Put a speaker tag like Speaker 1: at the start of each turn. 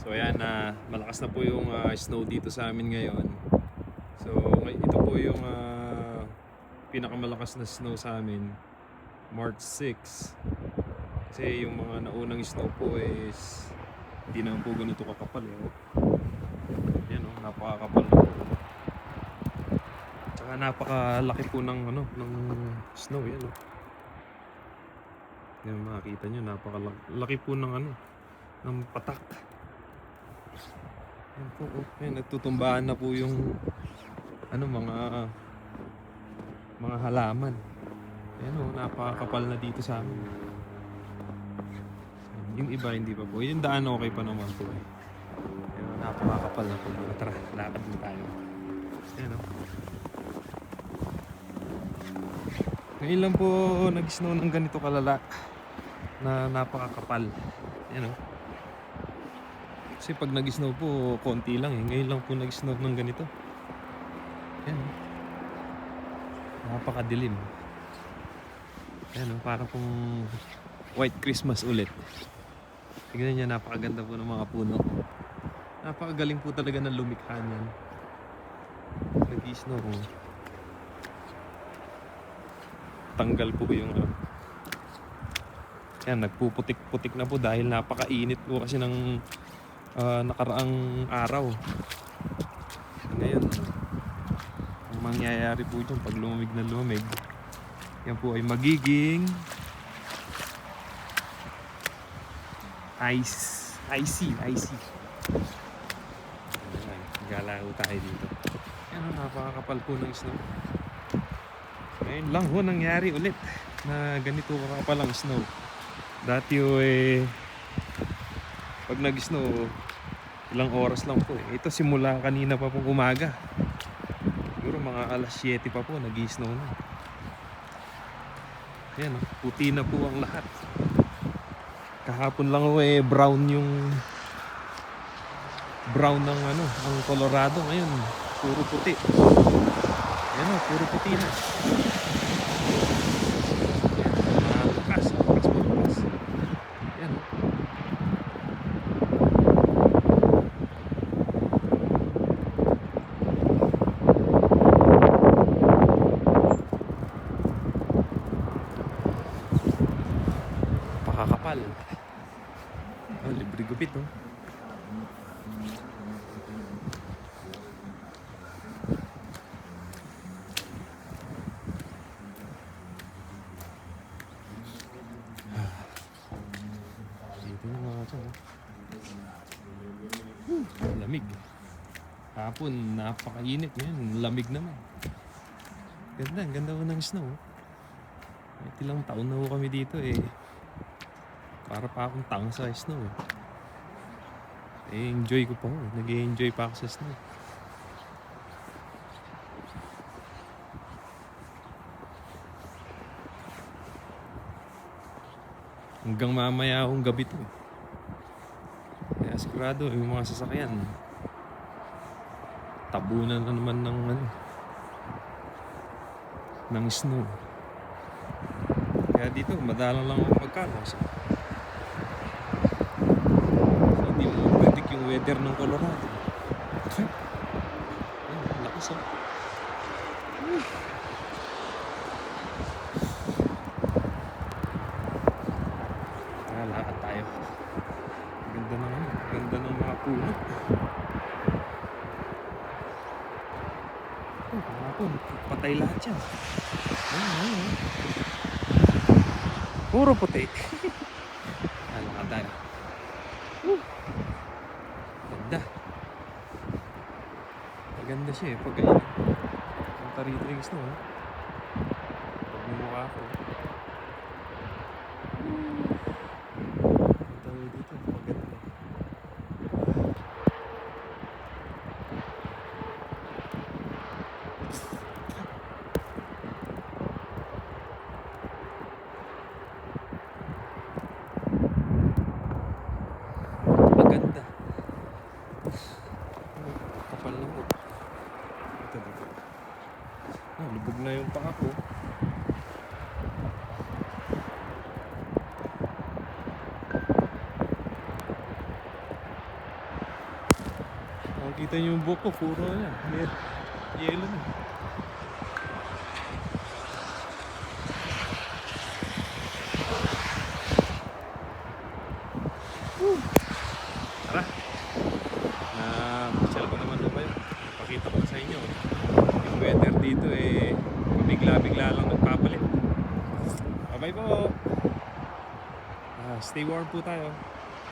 Speaker 1: So ayan na malakas na po yung snow dito sa amin ngayon. So ito po yung pinakamalakas na snow sa amin, March 6. Kasi yung mga naunang snow po is hindi naman po ganito kakapal eh. Oh. Yan oh, napakakapal na po. Tsaka napakalaki po ng ng snow yan oh. Yan makikita nyo, napakalaki po ng ng patak. Yan po oh. Yan, nagtutumbahan na po yung mga halaman. Yan oh, napakakapal na dito sa amin. Yung iba hindi pa po. Yung daan okay pa naman po eh. Pero napakakapal na po. Tara, lakad din tayo. Yan oh. Ngayon lang po nag-snow ng ganito kalala na napakakapal. Yan oh. Kasi pag nag-snow po, konti lang eh. Ngayon lang po nag-snow ng ganito. Yan oh. Napakadilim. Yan oh, para pong White Christmas ulit. Tignan niya, napakaganda po ng mga puno. Napakagaling po talaga ng lumikha niyan. Nag-snow oh. Tanggal po yung yan, nagpuputik-putik na po dahil napakainit po kasi ng nakaraang araw. Ngayon ang mangyayari po dyan pag lumamig na lumamig, yan po ay magiging icy. Gala ho tayo dito. Yan, napakakapal po ng snow. Ngayon lang ho nangyari ulit na ganito kakapal ang snow. Dati ho eh, pag nag-snow, ilang oras lang po eh. Ito simula kanina pa pong umaga. Siguro mga alas 7 pa po nag-snow na. Yan, puti na po ang lahat. Kahapon lang ho eh, brown ng ang Colorado. Ngayon puro puti. Yan o, puro puti na. Bukas. Yan o. Pakakapal. Oh, libre gupit o. Lamig. Hapon, napakainit ngayon. Lamig naman. Ganda ho ng snow. Ilang taon na ho kami dito eh. Para pa akong tanga sa snow eh. Enjoy ko pa ho. Nag-enjoy pa ako sa snow. Hanggang mamaya akong gabi to eh. Kaya sigurado yung mga sasakyan tabunan na naman ng snow. Kaya dito madalang lang ako magkalas. So, hindi mo predict yung weather ng Colorado. Lakas oh. Lakad tayo. Ganda ng mga puno. Patay lahat yan. Puro puti. Lakad tayo. Ganda. Maganda siya eh. Pag ganyan. Ang tarito yung snow. Pag mumukha ako. Tayo dito. Maganda. Kapal lang po. Dito. Lubog na yung paa ko. Kita niyo yung buhok ko, puro na. Yelo na. Tara. Masyal ko naman doon kayo. Pakita ko sa inyo. Yung weather dito eh, bigla-bigla lang nagpapalit. Bye-bye po. Stay warm po tayo.